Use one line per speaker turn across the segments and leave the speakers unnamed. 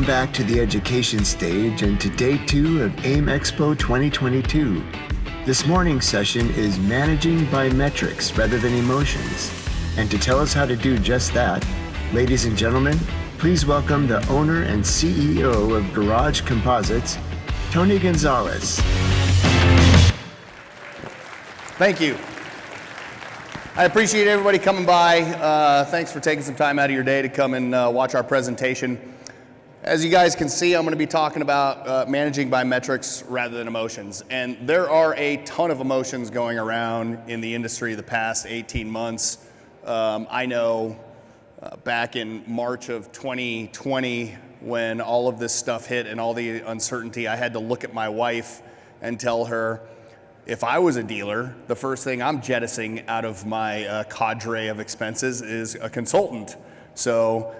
back to the education stage and to day 2 of AIMExpo 2022. This morning's session is Managing by Metrics rather than Emotions. And to tell us how to do just that, ladies and gentlemen, please welcome the owner and CEO of Garage Composites, Tony Gonzalez.
Thank you. I appreciate everybody coming by. Thanks for taking some time out of your day to come and watch our presentation. As you guys can see, I'm going to be talking about managing by metrics rather than emotions. And there are a ton of emotions going around in the industry the past 18 months. I know back in March of 2020, when all of this stuff hit and all the uncertainty, I had to look at my wife and tell her, if I was a dealer, the first thing I'm jettisoning out of my cadre of expenses is a consultant. So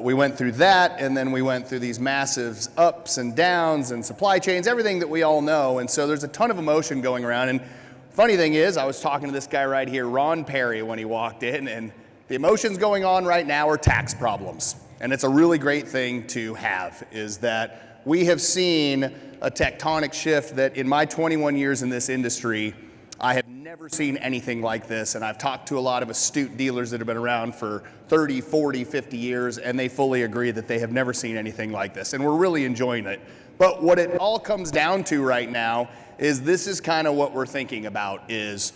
we went through that, and then we went through these massive ups and downs and supply chains, everything that we all know. And so there's a ton of emotion going around. And funny thing is, I was talking to this guy right here, Ron Perry, when he walked in, and the emotions going on right now are tax problems. And it's a really great thing to have, is that we have seen a tectonic shift that in my 21 years in this industry, I have never seen anything like this. And I've talked to a lot of astute dealers that have been around for 30, 40, 50 years, and they fully agree that they have never seen anything like this. And we're really enjoying it. But what it all comes down to right now is this is kind of what we're thinking about, is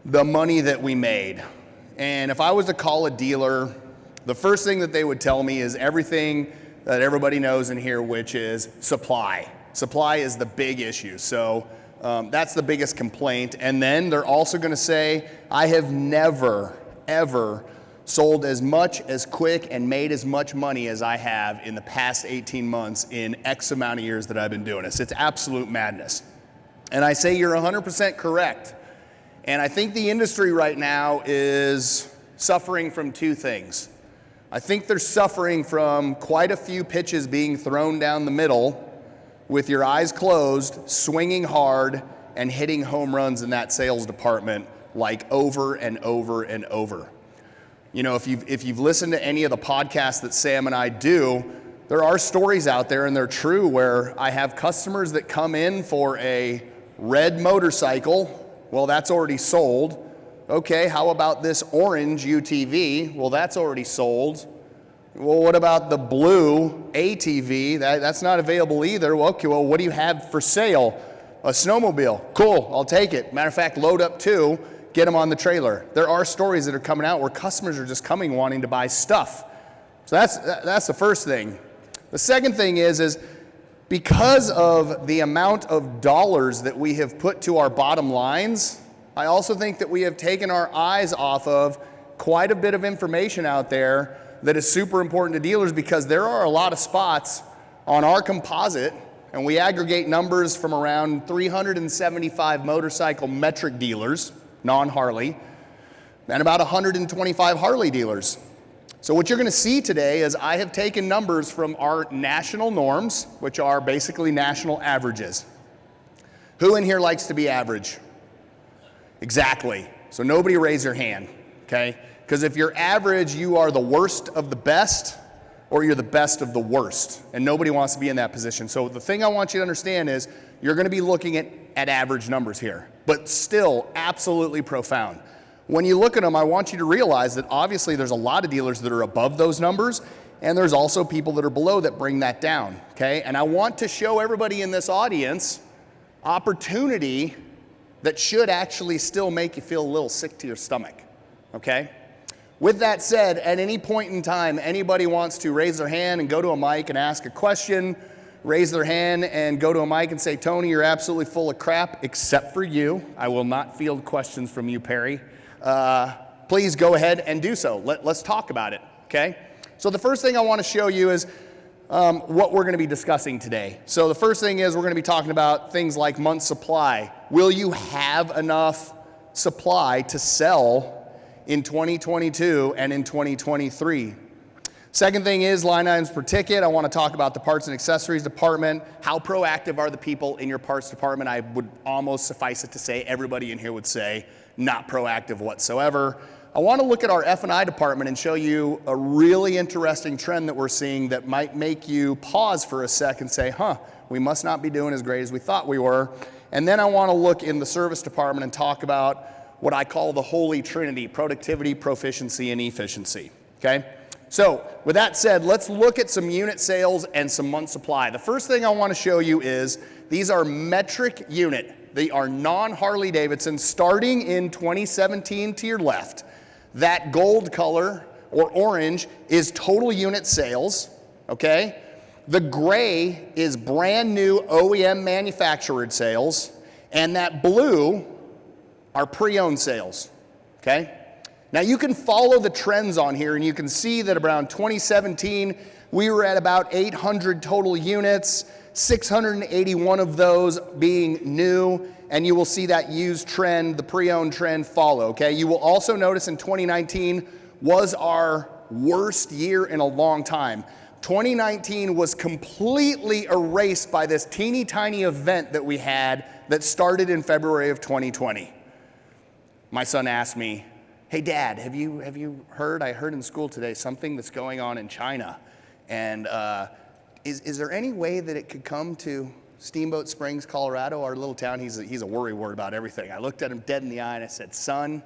the money that we made. And if I was to call a dealer, the first thing that they would tell me is everything that everybody knows in here, which is supply. Supply is the big issue. So that's the biggest complaint. And then they're also going to say, I have never, ever sold as much, as quick, and made as much money as I have in the past 18 months in X amount of years that I've been doing this. It's absolute madness. And I say you're 100% correct. And I think the industry right now is suffering from two things. I think they're suffering from quite a few pitches being thrown down the middle with your eyes closed, swinging hard, and hitting home runs in that sales department like over and over and over. You know, if you've listened to any of the podcasts that Sam and I do, there are stories out there, and they're true, where I have customers that come in for a red motorcycle. Well, that's already sold. Okay, how about this orange UTV? Well, that's already sold. Well, what about the blue ATV? That's not available either. Well, okay, well, what do you have for sale? A snowmobile. Cool, I'll take it. Matter of fact, load up 2, get them on the trailer. There are stories that are coming out where customers are just coming wanting to buy stuff. So that's the first thing. The second thing is because of the amount of dollars that we have put to our bottom lines, I also think that we have taken our eyes off of quite a bit of information out there that is super important to dealers, because there are a lot of spots on our composite, and we aggregate numbers from around 375 motorcycle metric dealers, non-Harley, and about 125 Harley dealers. So what you're going to see today is I have taken numbers from our national norms, which are basically national averages. Who in here likes to be average? Exactly. So nobody raise your hand, okay? Because if you're average, you are the worst of the best, or you're the best of the worst, and nobody wants to be in that position. So the thing I want you to understand is you're going to be looking at average numbers here, but still absolutely profound. When you look at them, I want you to realize that obviously there's a lot of dealers that are above those numbers, and there's also people that are below that bring that down, okay? And I want to show everybody in this audience opportunity that should actually still make you feel a little sick to your stomach, okay? With that said, at any point in time, anybody wants to raise their hand and go to a mic and ask a question, raise their hand and go to a mic and say, Tony, you're absolutely full of crap, except for you. I will not field questions from you, Perry. Please go ahead and do so. Let's talk about it, okay? So the first thing I want to show you is what we're going to be discussing today. So the first thing is we're going to be talking about things like month supply. Will you have enough supply to sell in 2022 and in 2023? Second thing is line items per ticket. I want to talk about the parts and accessories department. How proactive are the people in your parts department? I would almost suffice it to say everybody in here would say not proactive whatsoever. I want to look at our F&I department and show you a really interesting trend that we're seeing that might make you pause for a sec and say, we must not be doing as great as we thought we were. And then I want to look in the service department and talk about what I call the holy trinity: productivity, proficiency, and efficiency, okay? So with that said, let's look at some unit sales and some month supply. The first thing I want to show you is these are metric unit. They are non-Harley Davidson starting in 2017 to your left. That gold color or orange is total unit sales, okay? The gray is brand new OEM manufactured sales, and that blue are pre-owned sales, okay? Now you can follow the trends on here and you can see that around 2017, we were at about 800 total units, 681 of those being new, and you will see that used trend, the pre-owned trend follow, okay? You will also notice in 2019 was our worst year in a long time. 2019 was completely erased by this teeny tiny event that we had that started in February of 2020. My son asked me, hey Dad, have you heard? I heard in school today something that's going on in China. And is there any way that it could come to Steamboat Springs, Colorado, our little town? He's a worrywart about everything. I looked at him dead in the eye and I said, son,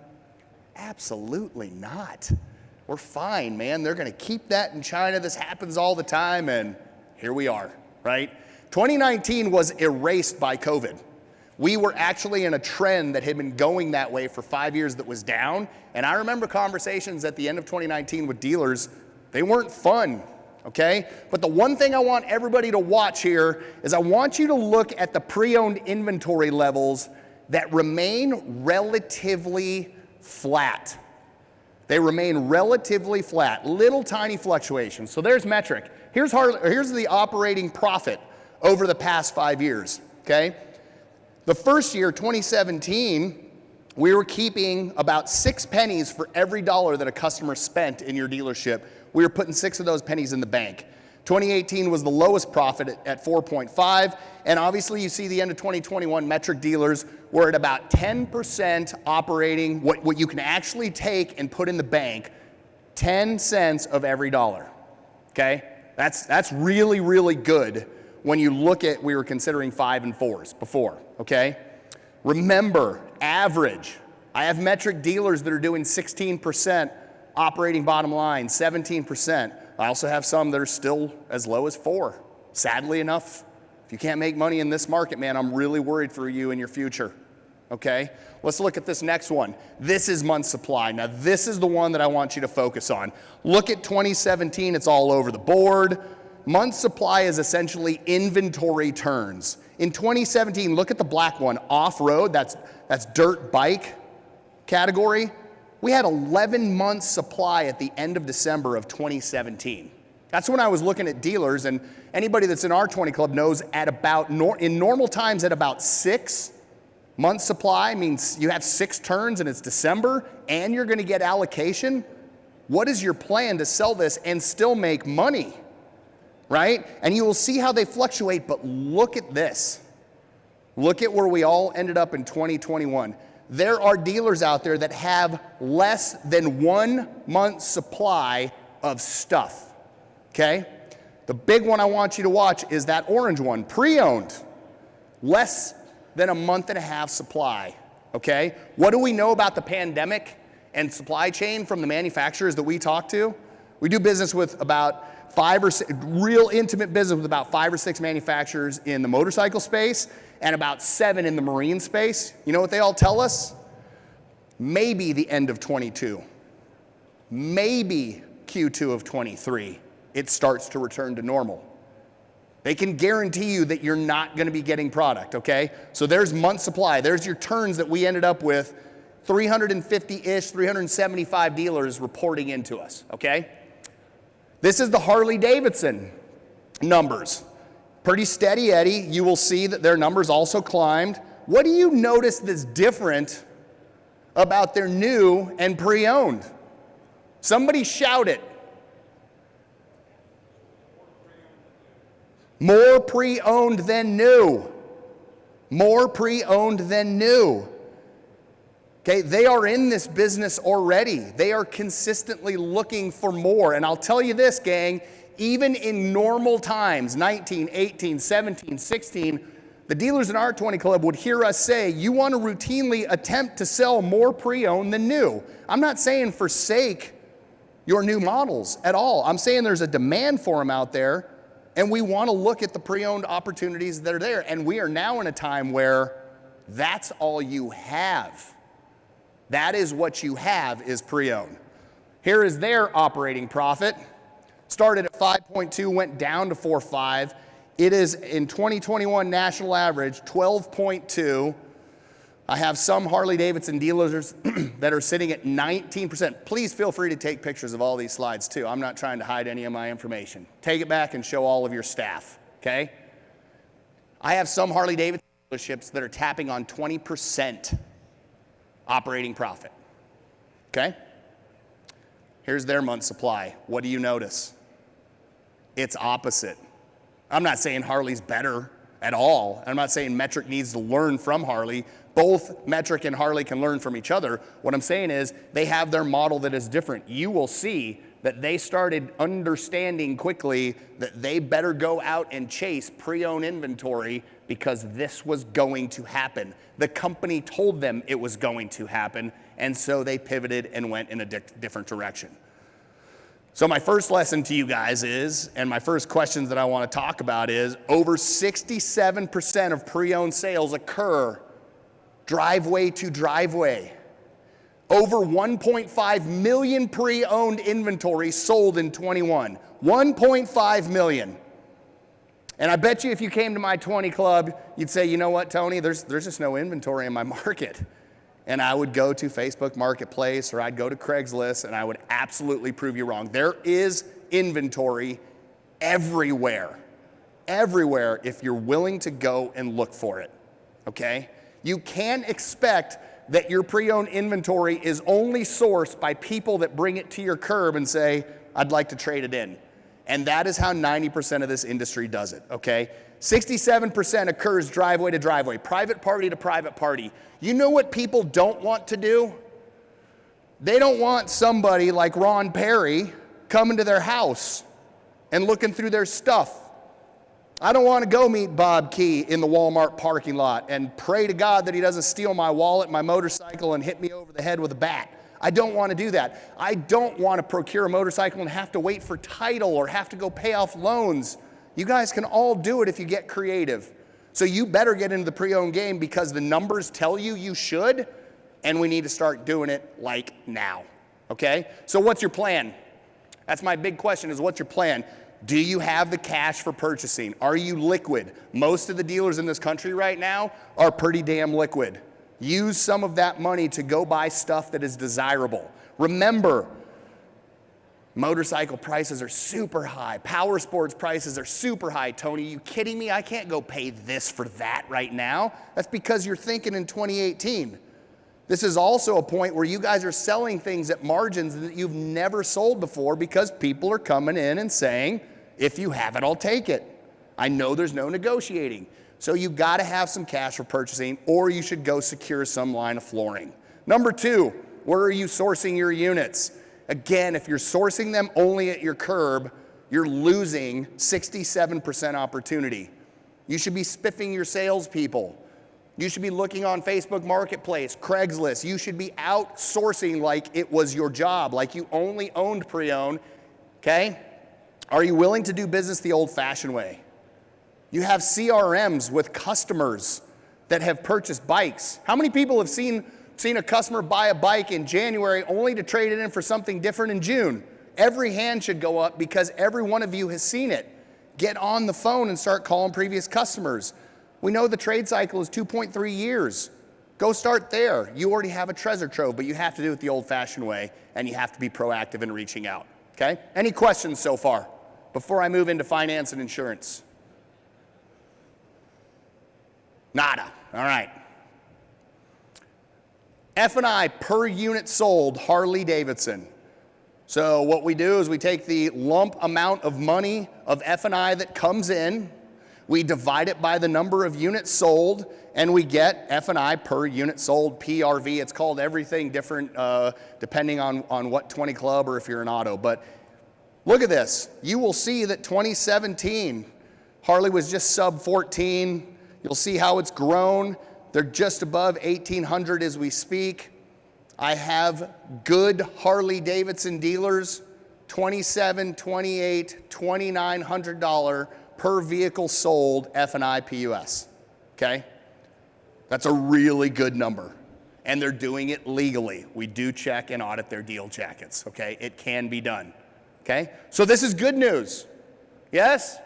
absolutely not. We're fine, man. They're gonna keep that in China. This happens all the time, and here we are, right? 2019 was erased by COVID. We were actually in a trend that had been going that way for 5 years that was down, and I remember conversations at the end of 2019 with dealers. They weren't fun, okay? But the one thing I want everybody to watch here is I want you to look at the pre-owned inventory levels that remain relatively flat. They remain relatively flat, little tiny fluctuations. So there's metric. Here's the operating profit over the past 5 years, okay? The first year, 2017, we were keeping about 6 pennies for every dollar that a customer spent in your dealership. We were putting 6 of those pennies in the bank. 2018 was the lowest profit at 4.5, and obviously you see the end of 2021 metric dealers were at about 10% operating, what you can actually take and put in the bank, 10 cents of every dollar, okay? That's really, really good when you look at, we were considering 5 and 4s before, okay? Remember, average. I have metric dealers that are doing 16% operating bottom line, 17%. I also have some that are still as low as 4. Sadly enough, if you can't make money in this market, man, I'm really worried for you in your future, okay? Let's look at this next one. This is month supply. Now, this is the one that I want you to focus on. Look at 2017, it's all over the board. Month supply is essentially inventory turns. In 2017, look at the black one, off-road, that's dirt bike category. We had 11 months supply at the end of December of 2017. That's when I was looking at dealers, and anybody that's in our 20 club knows at about, in normal times at about 6 months supply means you have 6 turns and it's December and you're gonna get allocation. What is your plan to sell this and still make money, right? And you will see how they fluctuate, but look at this. Look at where we all ended up in 2021. There are dealers out there that have less than 1 month's supply of stuff, okay? The big one I want you to watch is that orange one, pre-owned, less than a month and a half supply, okay? What do we know about the pandemic and supply chain from the manufacturers that we talk to? We do business with about 5 or 6, real intimate business with about 5 or 6 manufacturers in the motorcycle space and about 7 in the marine space. You know what they all tell us? Maybe the end of 22, maybe Q2 of 23, it starts to return to normal. They can guarantee you that you're not gonna be getting product, okay? So there's month supply, there's your turns that we ended up with, 350-ish, 375 dealers reporting into us, okay? This is the Harley Davidson numbers. Pretty steady Eddie. You will see that their numbers also climbed. What do you notice that's different about their new and pre-owned? Somebody shout it. More pre-owned than new. More pre-owned than new. Okay, they are in this business already. They are consistently looking for more. And I'll tell you this, gang, even in normal times, 19, 18, 17, 16, the dealers in our 20 club would hear us say, you want to routinely attempt to sell more pre-owned than new. I'm not saying forsake your new models at all. I'm saying there's a demand for them out there, and we want to look at the pre-owned opportunities that are there. And we are now in a time where that's all you have. That is what you have, is pre-owned. Here is their operating profit. Started at 5.2, went down to 4.5. It is, in 2021 national average, 12.2. I have some Harley-Davidson dealers that are sitting at 19%. Please feel free to take pictures of all these slides too. I'm not trying to hide any of my information. Take it back and show all of your staff, okay? I have some Harley-Davidson dealerships that are tapping on 20% operating profit, okay? Here's their month supply. What do you notice? It's opposite. I'm not saying Harley's better at all. I'm not saying Metric needs to learn from Harley. Both Metric and Harley can learn from each other. What I'm saying is they have their model that is different. You will see that they started understanding quickly that they better go out and chase pre-owned inventory because this was going to happen. The company told them it was going to happen, and so they pivoted and went in a different direction. So my first lesson to you guys is, and my first questions that I want to talk about is, over 67% of pre-owned sales occur driveway to driveway. Over 1.5 million pre-owned inventory sold in 21. 1.5 million. And I bet you if you came to my 20 club, you'd say, you know what, Tony, there's just no inventory in my market. And I would go to Facebook Marketplace or I'd go to Craigslist and I would absolutely prove you wrong. There is inventory everywhere. Everywhere if you're willing to go and look for it, okay? You can't expect that your pre-owned inventory is only sourced by people that bring it to your curb and say, I'd like to trade it in. And that is how 90% of this industry does it, okay? 67% occurs driveway to driveway, private party to private party. You know what people don't want to do? They don't want somebody like Ron Perry coming to their house and looking through their stuff. I don't want to go meet Bob Key in the Walmart parking lot and pray to God that he doesn't steal my wallet, my motorcycle, and hit me over the head with a bat. I don't want to do that. I don't want to procure a motorcycle and have to wait for title or have to go pay off loans. You guys can all do it if you get creative. So you better get into the pre-owned game because the numbers tell you you should, and we need to start doing it like now, okay? So what's your plan? That's my big question is what's your plan? Do you have the cash for purchasing? Are you liquid? Most of the dealers in this country right now are pretty damn liquid. Use some of that money to go buy stuff that is desirable. Remember, motorcycle prices are super high. Power sports prices are super high. Tony, you kidding me? I can't go pay this for that right now. That's because you're thinking in 2018. This is also a point where you guys are selling things at margins that you've never sold before because people are coming in and saying, if you have it, I'll take it. I know there's no negotiating. So you've got to have some cash for purchasing, or you should go secure some line of flooring. Number two, where are you sourcing your units? Again, if you're sourcing them only at your curb, you're losing 67% opportunity. You should be spiffing your salespeople. You should be looking on Facebook Marketplace, Craigslist. You should be outsourcing like it was your job, like you only owned pre-owned, okay? Are you willing to do business the old-fashioned way? You have CRMs with customers that have purchased bikes. How many people have seen a customer buy a bike in January only to trade it in for something different in June? Every hand should go up because every one of you has seen it. Get on the phone and start calling previous customers. We know the trade cycle is 2.3 years. Go start there. You already have a treasure trove, but you have to do it the old-fashioned way, and you have to be proactive in reaching out, okay? Any questions so far before I move into finance and insurance? Nada. All right. F&I per unit sold Harley-Davidson. So what we do is we take the lump amount of money of F&I that comes in, We divide it by the number of units sold, and we get F&I per unit sold, PRV. It's called everything different depending on what 20 club or if you're an auto. But look at this. You will see that 2017, Harley was just sub 14. You'll see how it's grown. They're just above 1,800 as we speak. I have good Harley-Davidson dealers, $2,700, $2,800, $2,900 per vehicle sold F&I PUS, okay? That's a really good number, and they're doing it legally. We do check and audit their deal jackets, okay? It can be done, okay? So this is good news, yes?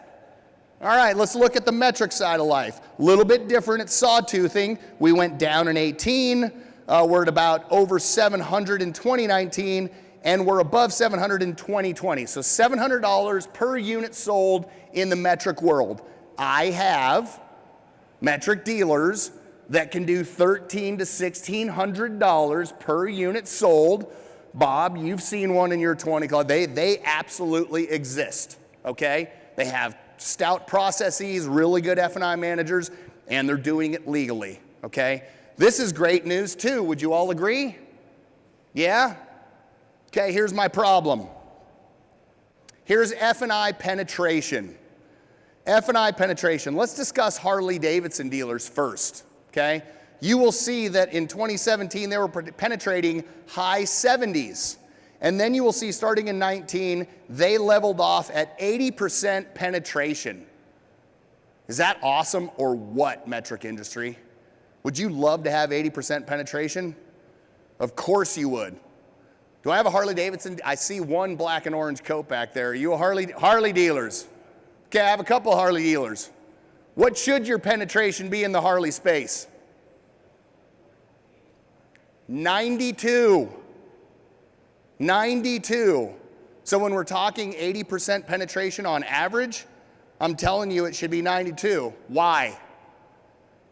All right, let's look at the metric side of life. A little bit different at sawtoothing. We went down in 18, we're at about over 700 in 2019, and we're above 700 in 2020. So $700 per unit sold in the metric world. I have metric dealers that can do $1,300 to $1,600 per unit sold. Bob, you've seen one in your 20 club. They absolutely exist, okay? They have stout processes, really good F&I managers, and they're doing it legally, okay? This is great news too. Would you all agree? Yeah? Okay, here's my problem. Here's F&I penetration. F&I penetration. Let's discuss Harley-Davidson dealers first, okay? You will see that in 2017, they were penetrating high 70s. And then you will see starting in 19, they leveled off at 80% penetration. Is that awesome or what, metric industry? Would you love to have 80% penetration? Of course you would. Do I have a Harley-Davidson? I see one black and orange coat back there. Are you a Harley dealers? Okay, I have a couple Harley dealers. What should your penetration be in the Harley space? 92. 92. So when we're talking 80% penetration on average, I'm telling you it should be 92. Why?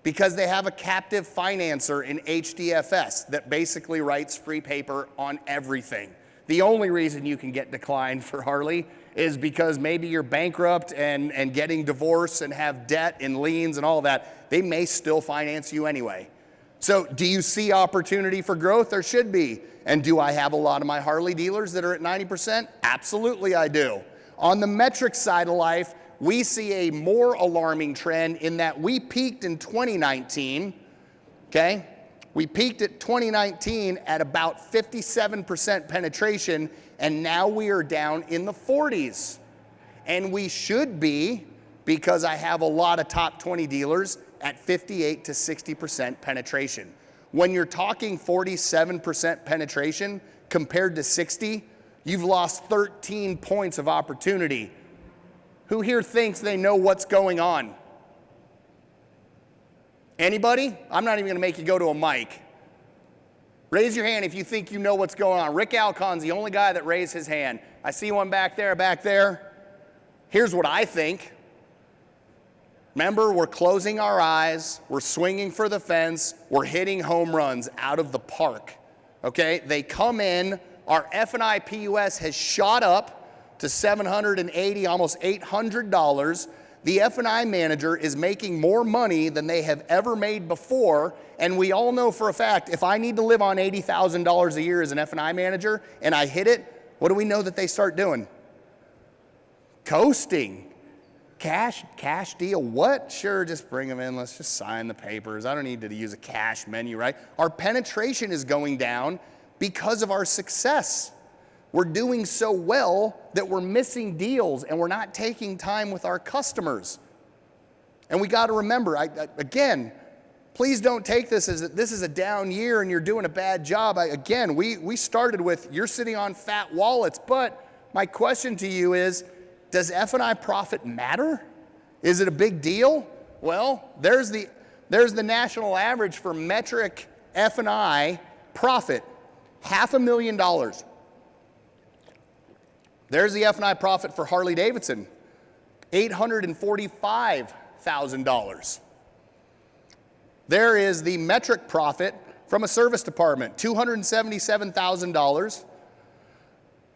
Because they have a captive financer in HDFS that basically writes free paper on everything. The only reason you can get declined for Harley is because maybe you're bankrupt and getting divorced and have debt and liens and all that. They may still finance you anyway. So do you see opportunity for growth? There should be. And do I have a lot of my Harley dealers that are at 90%? Absolutely I do. On the metric side of life, we see a more alarming trend in that we peaked in 2019, okay? We peaked at 2019 at about 57% penetration, and now we are down in the 40s. And we should be, because I have a lot of top 20 dealers, at 58 to 60% penetration. When you're talking 47% penetration compared to 60, you've lost 13 points of opportunity. Who here thinks they know what's going on? Anybody? I'm not even gonna make you go to a mic. Raise your hand if you think you know what's going on. Rick Alcon's the only guy that raised his hand. I see one back there, back there. Here's what I think. Remember, we're closing our eyes, we're swinging for the fence, we're hitting home runs out of the park, okay? They come in, our F&I PUS has shot up to $780, almost $800. The F&I manager is making more money than they have ever made before, and we all know for a fact, if I need to live on $80,000 a year as an F&I manager and I hit it, what do we know that they start doing? Coasting. Cash deal, what? Sure, just bring them in, let's just sign the papers. I don't need to use a cash menu, right? Our penetration is going down because of our success. We're doing so well that we're missing deals and we're not taking time with our customers. And we gotta remember, again, please don't take this as that this is a down year and you're doing a bad job. Again, we started with, you're sitting on fat wallets, but my question to you is, does F&I profit matter? Is it a big deal? Well, there's the national average for metric F&I profit, $500,000. There's the F&I profit for Harley-Davidson, $845,000. There is the metric profit from a service department, $277,000.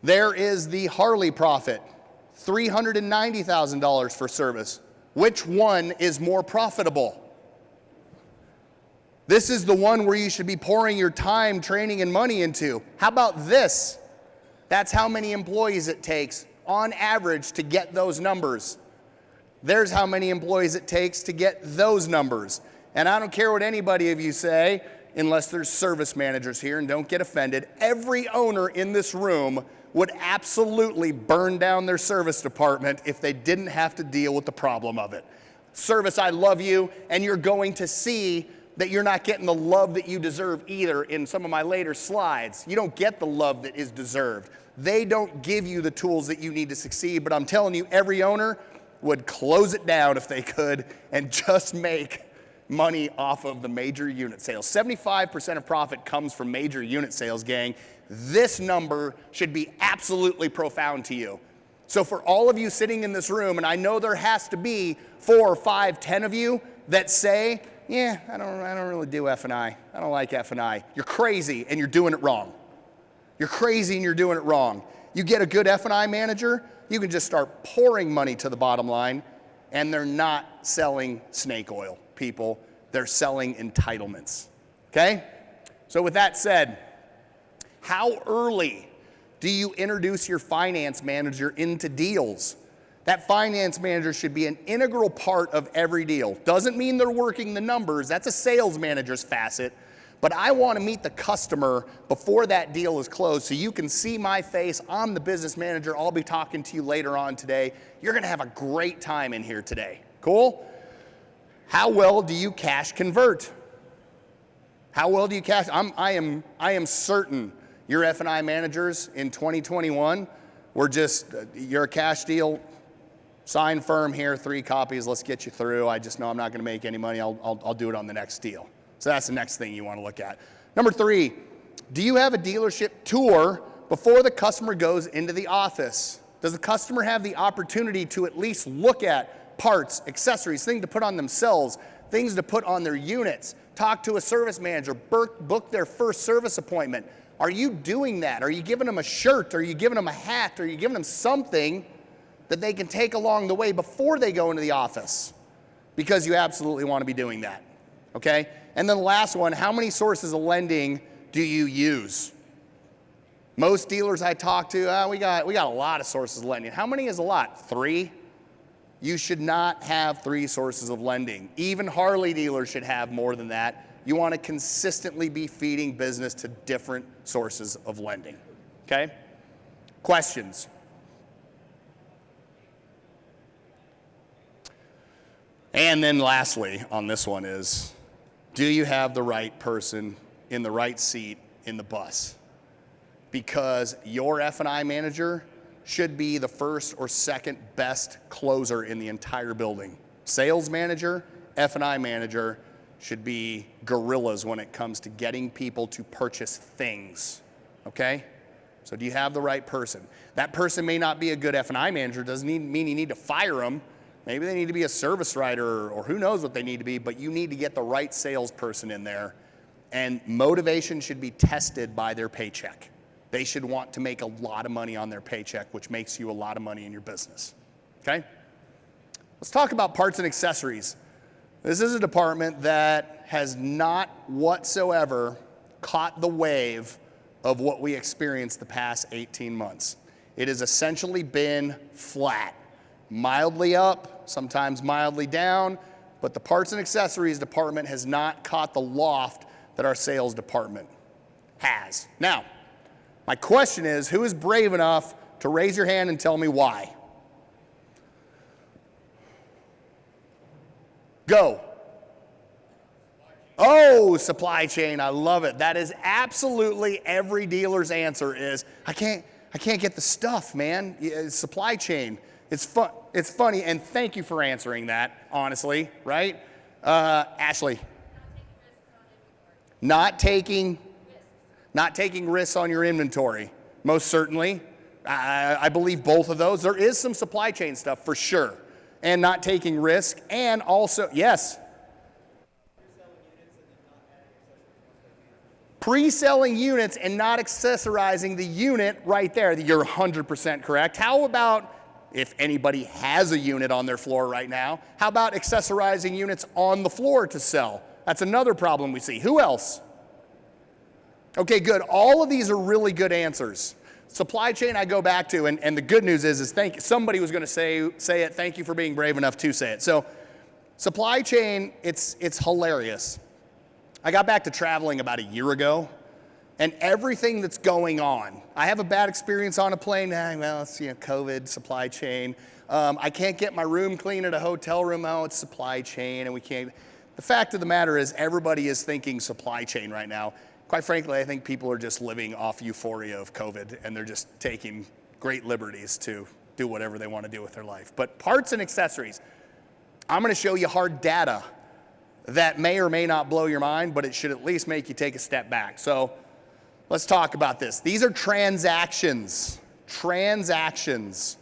There is the Harley profit, $390,000 for service. Which one is more profitable? This is the one where you should be pouring your time, training, and money into. How about this? That's how many employees it takes on average to get those numbers. There's how many employees it takes to get those numbers. And I don't care what anybody of you say, unless there's service managers here, and don't get offended, every owner in this room would absolutely burn down their service department if they didn't have to deal with the problem of it. Service, I love you, and you're going to see that you're not getting the love that you deserve either in some of my later slides. You don't get the love that is deserved. They don't give you the tools that you need to succeed, but I'm telling you, every owner would close it down if they could and just make money off of the major unit sales. 75% of profit comes from major unit sales, gang. This number should be absolutely profound to you. So for all of you sitting in this room, and I know there has to be 4, 5, 10 of you that say, yeah, I don't really do F&I. I don't like F&I. You're crazy and you're doing it wrong. You're crazy and you're doing it wrong. You get a good F&I manager, you can just start pouring money to the bottom line, and they're not selling snake oil, people. They're selling entitlements, okay? So with that said, how early do you introduce your finance manager into deals? That finance manager should be an integral part of every deal. Doesn't mean they're working the numbers. That's a sales manager's facet. But I want to meet the customer before that deal is closed so you can see my face. I'm the business manager. I'll be talking to you later on today. You're going to have a great time in here today. Cool? How well do you cash convert? How well do you cash? I am certain your F&I managers in 2021 were just, you're a cash deal, sign firm here, 3 copies, let's get you through. I just know I'm not going to make any money. I'll do it on the next deal. So that's the next thing you want to look at. Number 3, do you have a dealership tour before the customer goes into the office? Does the customer have the opportunity to at least look at parts, accessories, things to put on themselves, things to put on their units, talk to a service manager, book their first service appointment? Are you doing that? Are you giving them a shirt? Are you giving them a hat? Are you giving them something that they can take along the way before they go into the office? Because you absolutely want to be doing that, okay? And then the last one, how many sources of lending do you use? Most dealers I talk to, we got a lot of sources of lending. How many is a lot? 3? You should not have 3 sources of lending. Even Harley dealers should have more than that. You want to consistently be feeding business to different sources of lending, okay? Questions? And then lastly on this one is, do you have the right person in the right seat in the bus? Because your F&I manager should be the first or second best closer in the entire building. Sales manager, F&I manager should be gorillas when it comes to getting people to purchase things, okay? So do you have the right person? That person may not be a good F&I manager, doesn't mean you need to fire them. Maybe they need to be a service writer or who knows what they need to be, but you need to get the right salesperson in there. And motivation should be tested by their paycheck. They should want to make a lot of money on their paycheck, which makes you a lot of money in your business, okay? Let's talk about parts and accessories. This is a department that has not whatsoever caught the wave of what we experienced the past 18 months. It has essentially been flat, mildly up, sometimes mildly down, but the parts and accessories department has not caught the loft that our sales department has. Now, my question is, who is brave enough to raise your hand and tell me why? Go. Oh, supply chain, I love it. That is absolutely every dealer's answer is, I can't get the stuff, man. Supply chain. It's funny, and thank you for answering that, honestly, right? Ashley. Not taking risks on your inventory, most certainly. I believe both of those. There is some supply chain stuff for sure. And not taking risk, and also, yes. Pre-selling units and not accessorizing the unit right there. You're 100% correct. How about if anybody has a unit on their floor right now. How about accessorizing units on the floor to sell? That's another problem we see. Who else? Okay, good. All of these are really good answers. Supply chain I go back to, and the good news is somebody was gonna say it, thank you for being brave enough to say it. So supply chain, it's hilarious. I got back to traveling about a year ago, and everything that's going on. I have a bad experience on a plane. Well, it's COVID, supply chain. I can't get my room clean at a hotel room. Oh, it's supply chain, and we can't. The fact of the matter is everybody is thinking supply chain right now. Quite frankly, I think people are just living off euphoria of COVID, and they're just taking great liberties to do whatever they want to do with their life. But parts and accessories, I'm going to show you hard data that may or may not blow your mind, but it should at least make you take a step back. So let's talk about this. These are transactions. Transactions.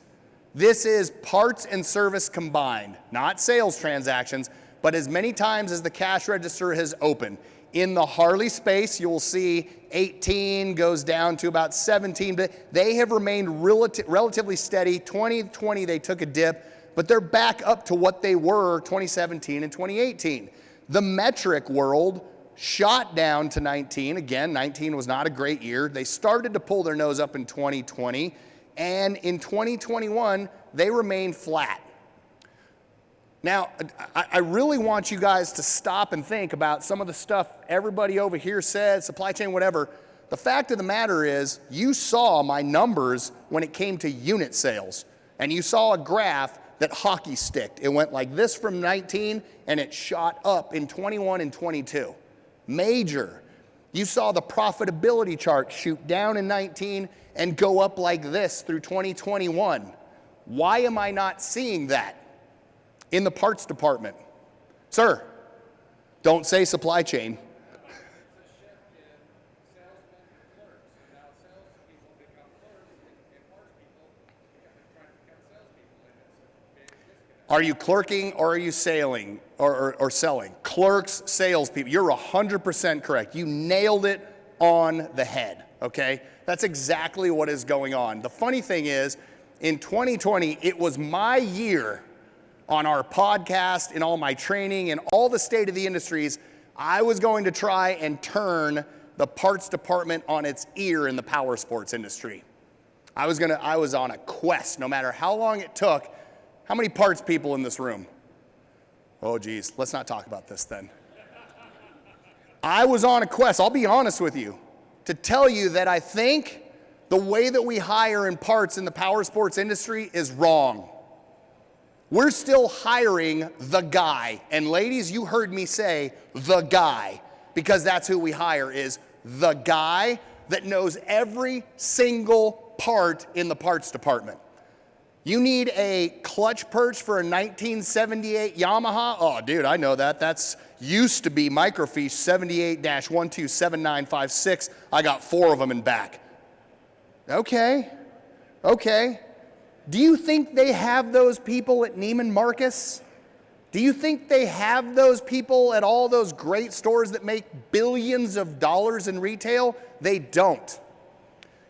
This is parts and service combined, not sales transactions, but as many times as the cash register has opened. In the Harley space, you'll see 18 goes down to about 17, but they have remained relatively steady. 2020, they took a dip, but they're back up to what they were 2017 and 2018. The metric world shot down to 19. Again, 19 was not a great year. They started to pull their nose up in 2020, and in 2021, they remained flat. Now, I really want you guys to stop and think about some of the stuff everybody over here said, supply chain, whatever. The fact of the matter is, you saw my numbers when it came to unit sales, and you saw a graph that hockey sticked. It went like this from 19, and it shot up in 21 and 22. Major. You saw the profitability chart shoot down in 19 and go up like this through 2021. Why am I not seeing that in the parts department? Sir, don't say supply chain. Are you clerking or are you selling or selling? Clerks, salespeople. You're 100% correct. You nailed it on the head, okay? That's exactly what is going on. The funny thing is, in 2020, it was my year on our podcast, in all my training, and all the state of the industries. I was going to try and turn the parts department on its ear in the power sports industry. I was on a quest, no matter how long it took. How many parts people in this room? Oh geez, let's not talk about this then. I was on a quest, I'll be honest with you, to tell you that I think the way that we hire in parts in the power sports industry is wrong. We're still hiring the guy. And ladies, you heard me say the guy, because that's who we hire, is the guy that knows every single part in the parts department. You need a clutch perch for a 1978 Yamaha? Oh, dude, I know that. That's used to be microfiche 78-127956. I got 4 of them in back. Okay. Do you think they have those people at Neiman Marcus? Do you think they have those people at all those great stores that make billions of dollars in retail? They don't.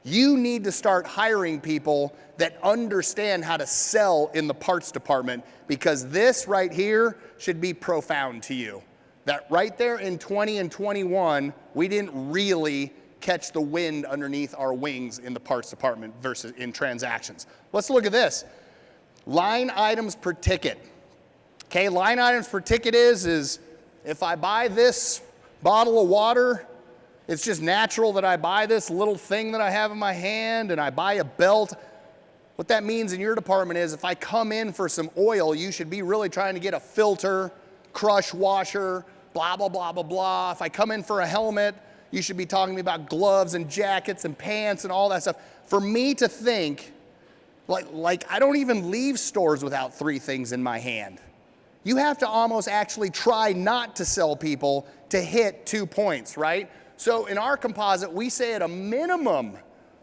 You need to start hiring people that understand how to sell in the parts department, because this right here should be profound to you. That right there in 20 and 21, we didn't really catch the wind underneath our wings in the parts department versus in transactions. Let's look at this. Line items per ticket. Okay, line items per ticket is if I buy this bottle of water, it's just natural that I buy this little thing that I have in my hand, and I buy a belt. What that means in your department is if I come in for some oil, you should be really trying to get a filter, crush washer, blah, blah, blah, blah, blah. If I come in for a helmet, you should be talking to me about gloves and jackets and pants and all that stuff. For me to think, like I don't even leave stores without 3 things in my hand. You have to almost actually try not to sell people to hit 2 points, right? So in our composite, we say at a minimum,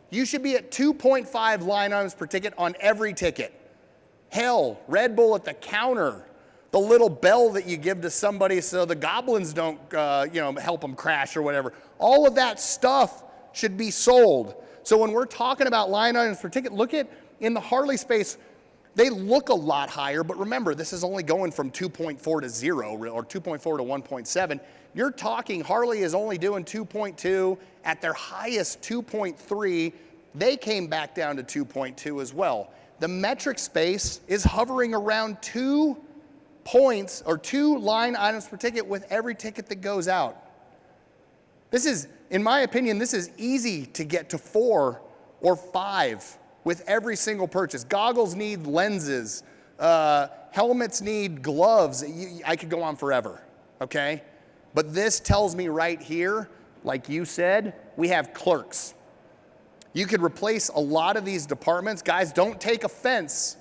you should be at 2.5 line items per ticket on every ticket. Hell, Red Bull at the counter, the little bell that you give to somebody so the goblins don't help them crash or whatever. All of that stuff should be sold. So when we're talking about line items per ticket, look at in the Harley space, They look a lot higher, but remember, this is only going from 2.4 to 0, or 2.4 to 1.7. You're talking Harley is only doing 2.2. At their highest, 2.3. They came back down to 2.2 as well. The metric space is hovering around 2 points or 2 line items per ticket with every ticket that goes out. This is, in my opinion, this is easy to get to 4 or 5 with every single purchase. Goggles need lenses. Helmets need gloves. I could go on forever, okay? But this tells me right here, like you said, we have clerks. You could replace a lot of these departments. Guys, don't take offense.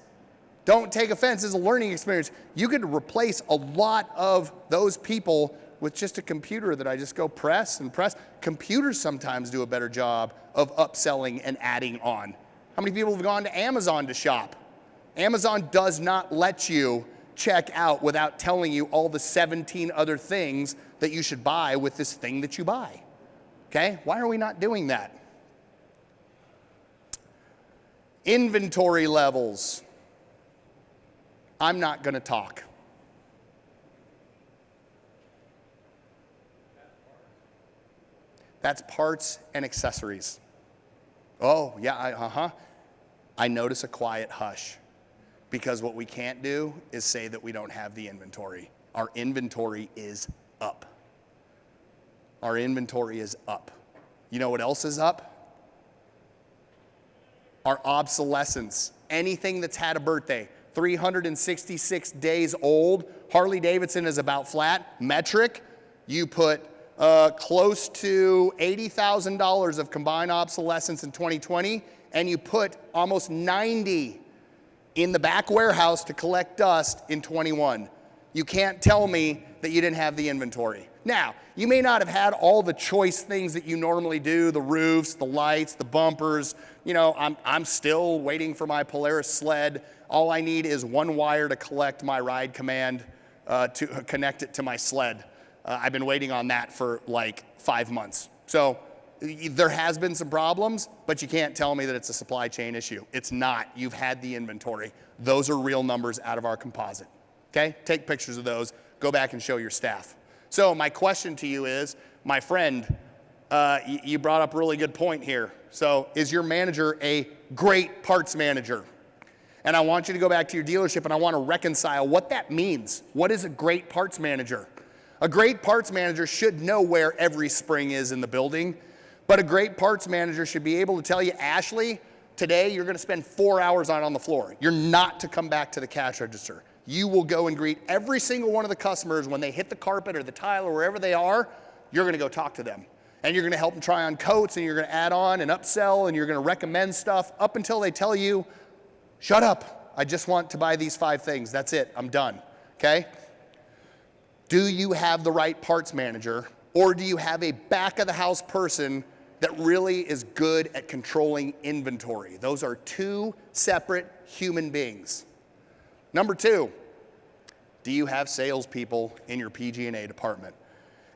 Don't take offense. It's a learning experience. You could replace a lot of those people with just a computer that I just go press and press. Computers sometimes do a better job of upselling and adding on. How many people have gone to Amazon to shop? Amazon does not let you check out without telling you all the 17 other things that you should buy with this thing that you buy. Okay? Why are we not doing that? Inventory levels. I'm not going to talk. That's parts and accessories. Oh, yeah, I notice a quiet hush because what we can't do is say that we don't have the inventory. Our inventory is up. Our inventory is up. You know what else is up? Our obsolescence. Anything that's had a birthday. 366 days old. Harley Davidson is about flat. Metric, you put close to $80,000 of combined obsolescence in 2020, and you put almost 90 in the back warehouse to collect dust in 21. You can't tell me that you didn't have the inventory. Now, you may not have had all the choice things that you normally do, the roofs, the lights, the bumpers. You know, I'm still waiting for my Polaris sled. All I need is one wire to collect my ride command to connect it to my sled. I've been waiting on that for like 5 months. So there has been some problems, but you can't tell me that it's a supply chain issue. It's not. You've had the inventory. Those are real numbers out of our composite. Okay? Take pictures of those. Go back and show your staff. So my question to you is, my friend, you brought up a really good point here. So is your manager a great parts manager? And I want you to go back to your dealership and I want to reconcile what that means. What is a great parts manager? A great parts manager should know where every spring is in the building, but a great parts manager should be able to tell you, Ashley, today you're going to spend 4 hours on the floor. You're not to come back to the cash register. You will go and greet every single one of the customers when they hit the carpet or the tile or wherever they are. You're going to go talk to them. And you're going to help them try on coats, and you're going to add on and upsell, and you're going to recommend stuff up until they tell you, shut up. I just want to buy these 5 things. That's it. I'm done. Okay? Do you have the right parts manager, or do you have a back-of-the-house person that really is good at controlling inventory? Those are 2 separate human beings. Number 2, do you have salespeople in your PG&A department?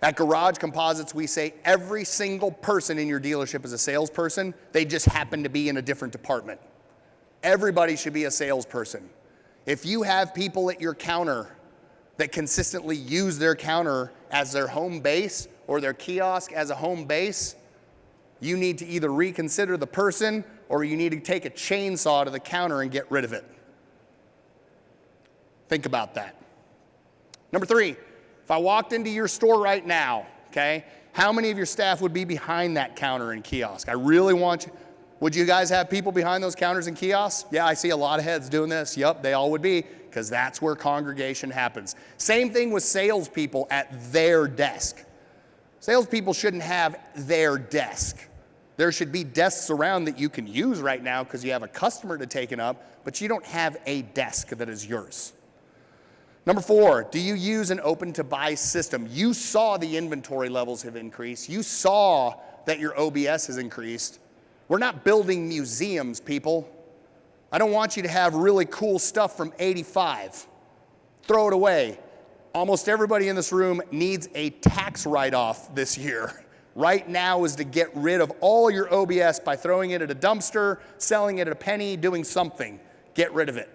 At Garage Composites, we say every single person in your dealership is a salesperson. They just happen to be in a different department. Everybody should be a salesperson. If you have people at your counter that consistently use their counter as their home base or their kiosk as a home base, you need to either reconsider the person or you need to take a chainsaw to the counter and get rid of it. Think about that. Number 3, if I walked into your store right now, okay, how many of your staff would be behind that counter and kiosk? I really want you. Would you guys have people behind those counters and kiosks? Yeah, I see a lot of heads doing this. Yep, they all would be, because that's where congregation happens. Same thing with salespeople at their desk. Salespeople shouldn't have their desk. There should be desks around that you can use right now because you have a customer to take it up, but you don't have a desk that is yours. Number 4, do you use an open-to-buy system? You saw the inventory levels have increased. You saw that your OBS has increased. We're not building museums, people. I don't want you to have really cool stuff from '85. Throw it away. Almost everybody in this room needs a tax write-off this year. Right now is to get rid of all your OBS by throwing it at a dumpster, selling it at a penny, doing something. Get rid of it.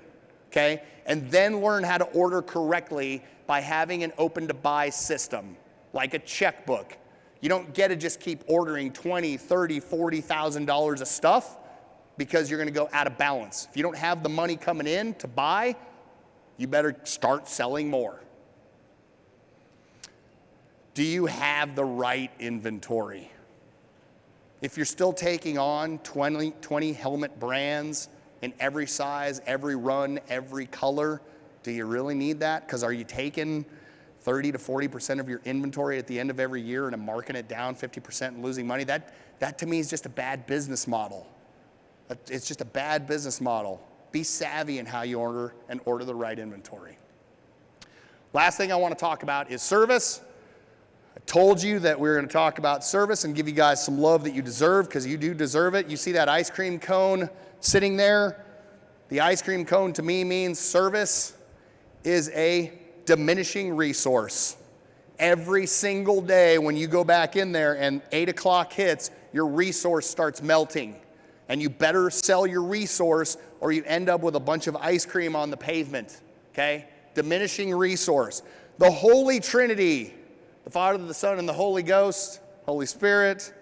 okay? And then learn how to order correctly by having an open-to-buy system, like a checkbook. You don't get to just keep ordering $20,000, $30,000, $40,000 of stuff because you're going to go out of balance. If you don't have the money coming in to buy, you better start selling more. Do you have the right inventory? If you're still taking on 20 helmet brands in every size, every run, every color, do you really need that? Because are you taking 30 to 40% of your inventory at the end of every year and marking it down 50% and losing money? That to me is just a bad business model. It's just a bad business model. Be savvy in how you order and order the right inventory. Last thing I want to talk about is service. I told you that we were going to talk about service and give you guys some love that you deserve, because you do deserve it. You see that ice cream cone sitting there? The ice cream cone to me means service is a diminishing resource. Every single day when you go back in there and 8 o'clock hits, your resource starts melting. And you better sell your resource or you end up with a bunch of ice cream on the pavement, okay? Diminishing resource. The Holy Trinity, the Father, the Son, and the Holy Ghost, Holy Spirit.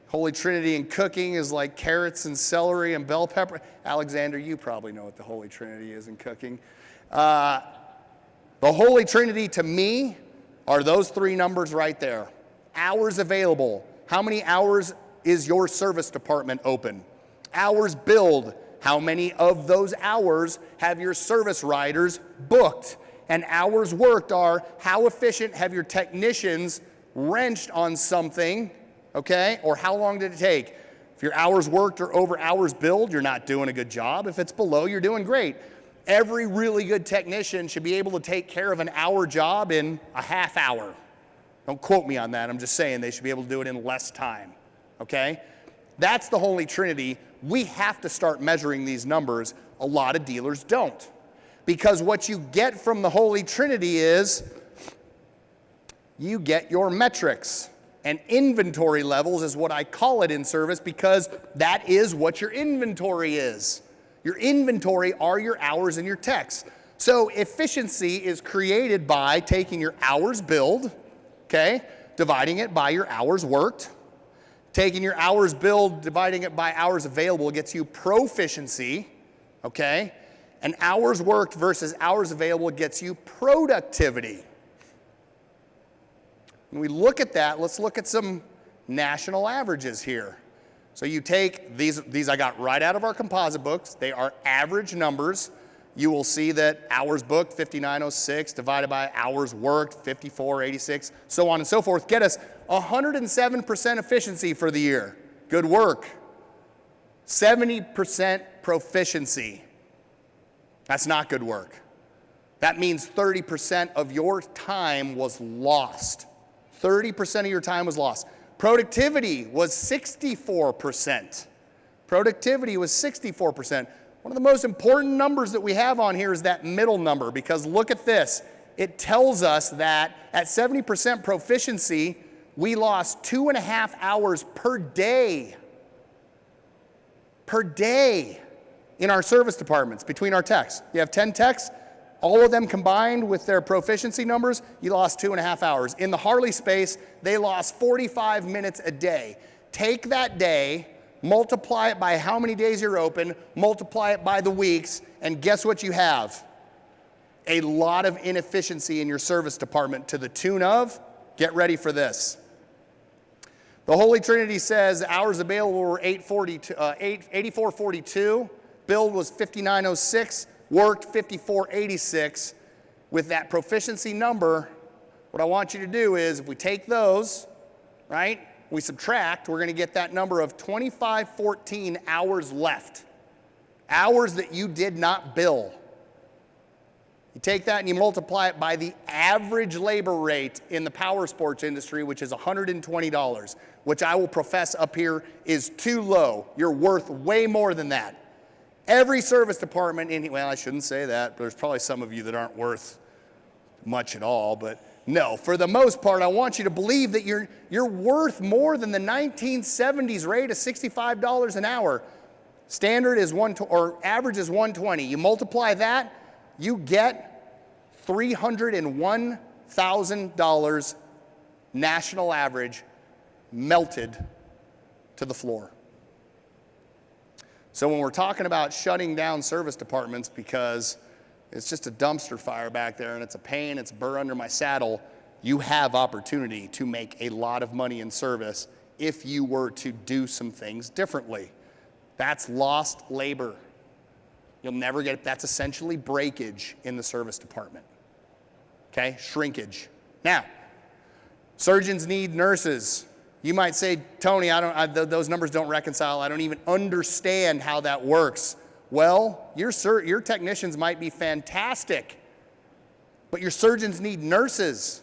Holy Trinity in cooking is like carrots and celery and bell pepper. Alexander, you probably know what the Holy Trinity is in cooking. The Holy Trinity to me are those three numbers right there. Hours available. How many hours is your service department open? Hours billed. How many of those hours have your service riders booked? And hours worked are how efficient have your technicians wrenched on something, okay? Or how long did it take? If your hours worked are over hours billed, you're not doing a good job. If it's below, you're doing great. Every really good technician should be able to take care of an hour job in a half hour. Don't quote me on that. I'm just saying they should be able to do it in less time, okay? That's the Holy Trinity. We have to start measuring these numbers. A lot of dealers don't. Because what you get from the Holy Trinity is you get your metrics. And inventory levels is what I call it in service, because that is what your inventory is. Your inventory are your hours and your techs. So efficiency is created by taking your hours billed, okay, dividing it by your hours worked. Taking your hours billed, dividing it by hours available gets you proficiency, okay? And hours worked versus hours available gets you productivity. When we look at that, let's look at some national averages here. So you take these I got right out of our composite books. They are average numbers. You will see that hours booked, 5906, divided by hours worked, 5486, so on and so forth, get us 107% efficiency for the year. Good work. 70% proficiency. That's not good work. That means 30% of your time was lost. 30% of your time was lost. Productivity was 64%. Productivity was 64%. One of the most important numbers that we have on here is that middle number, because look at this. It tells us that at 70% proficiency, we lost 2.5 hours per day in our service departments between our techs. You have 10 techs, all of them combined with their proficiency numbers, you lost 2.5 hours. In the Harley space, they lost 45 minutes a day. Take that day, multiply it by how many days you're open, multiply it by the weeks, and guess what you have? A lot of inefficiency in your service department to the tune of, get ready for this. The Holy Trinity says hours available were 8442, billed was 5906, worked 5486. With that proficiency number, what I want you to do is, if we take those, right, we subtract, we're going to get that number of 2514 hours left. Hours that you did not bill. You take that and you multiply it by the average labor rate in the power sports industry, which is $120, which I will profess up here is too low. You're worth way more than that. Every service department well, I shouldn't say that. There's probably some of you that aren't worth much at all, but no, for the most part, I want you to believe that you're worth more than the 1970s rate of $65 an hour. Standard is or average is 120. You multiply that, you get $301,000 national average melted to the floor. So when we're talking about shutting down service departments because it's just a dumpster fire back there and it's a pain, it's a burr under my saddle, you have opportunity to make a lot of money in service if you were to do some things differently. That's lost labor. You'll never get it. That's essentially breakage in the service department. Okay, shrinkage. Now, surgeons need nurses. You might say, Tony, those numbers don't reconcile. I don't even understand how that works. Well, your technicians might be fantastic, but your surgeons need nurses.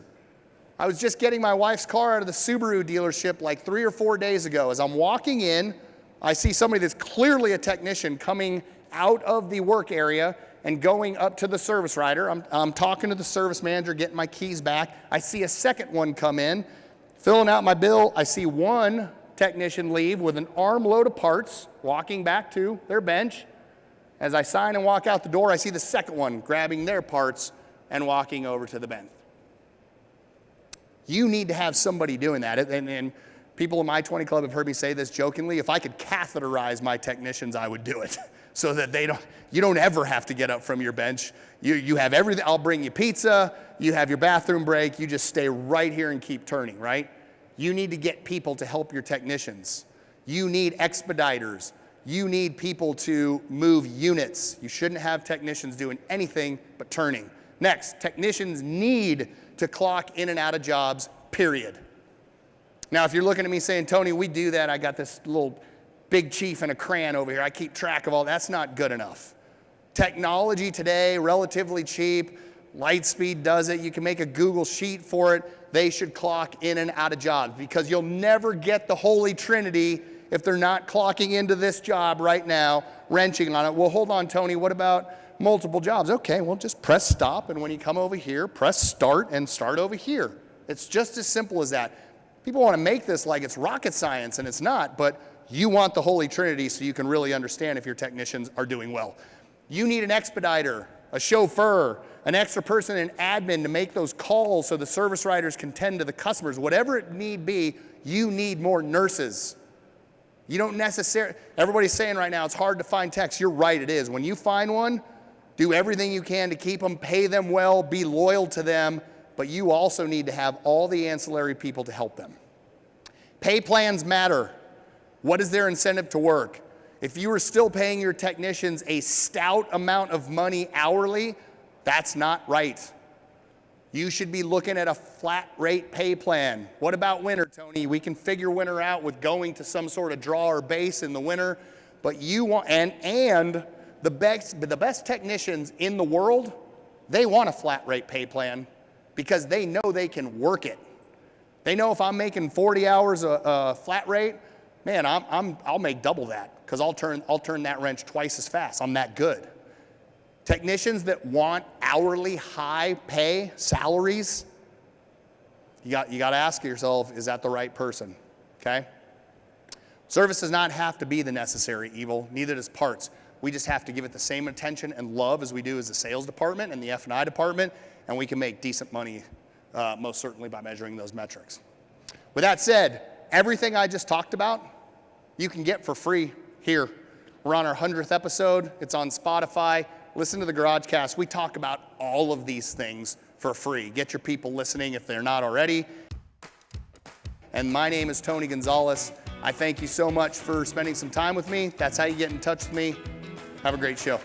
I was just getting my wife's car out of the Subaru dealership like 3 or 4 days ago. As I'm walking in, I see somebody that's clearly a technician coming out of the work area and going up to the service rider. I'm talking to the service manager, getting my keys back. I see a second one come in, filling out my bill. I see one technician leave with an armload of parts, walking back to their bench. As I sign and walk out the door, I see the second one grabbing their parts and walking over to the bench. You need to have somebody doing that. And people in my 20 Club have heard me say this jokingly. If I could catheterize my technicians, I would do it so that you don't ever have to get up from your bench. You have everything. I'll bring you pizza. You have your bathroom break. You just stay right here and keep turning, right? You need to get people to help your technicians. You need expediters. You need people to move units. You shouldn't have technicians doing anything but turning. Next, technicians need to clock in and out of jobs, period. Now, if you're looking at me saying, Tony, we do that. I got this little big chief and a crayon over here. I keep track of all. That's not good enough. Technology today, relatively cheap. Lightspeed does it. You can make a Google sheet for it. They should clock in and out of jobs because you'll never get the Holy Trinity if they're not clocking into this job right now, wrenching on it. Well, hold on, Tony, what about multiple jobs? Okay, well, just press stop, and when you come over here, press start and start over here. It's just as simple as that. People want to make this like it's rocket science, and it's not, but you want the Holy Trinity so you can really understand if your technicians are doing well. You need an expediter, a chauffeur, an extra person in admin to make those calls so the service riders can tend to the customers. Whatever it need be, you need more nurses. You don't necessarily, everybody's saying right now it's hard to find techs. You're right, it is. When you find one, do everything you can to keep them, pay them well, be loyal to them, but you also need to have all the ancillary people to help them. Pay plans matter. What is their incentive to work? If you are still paying your technicians a stout amount of money hourly, that's not right. You should be looking at a flat rate pay plan. What about winter, Tony? We can figure winter out with going to some sort of draw or base in the winter, but you want, and the best technicians in the world, they want a flat rate pay plan because they know they can work it. They know if I'm making 40 hours a flat rate, man, I'll make double that because I'll turn that wrench twice as fast. I'm that good. Technicians that want hourly high pay salaries, you got to ask yourself, is that the right person? Okay? Service does not have to be the necessary evil, neither does parts. We just have to give it the same attention and love as we do as the sales department and the F&I department, and we can make decent money, most certainly by measuring those metrics. With that said, everything I just talked about, you can get for free here. We're on our 100th episode. It's on Spotify. Listen to the GarageCast. We talk about all of these things for free. Get your people listening if they're not already. And my name is Tony Gonzalez. I thank you so much for spending some time with me. That's how you get in touch with me. Have a great show.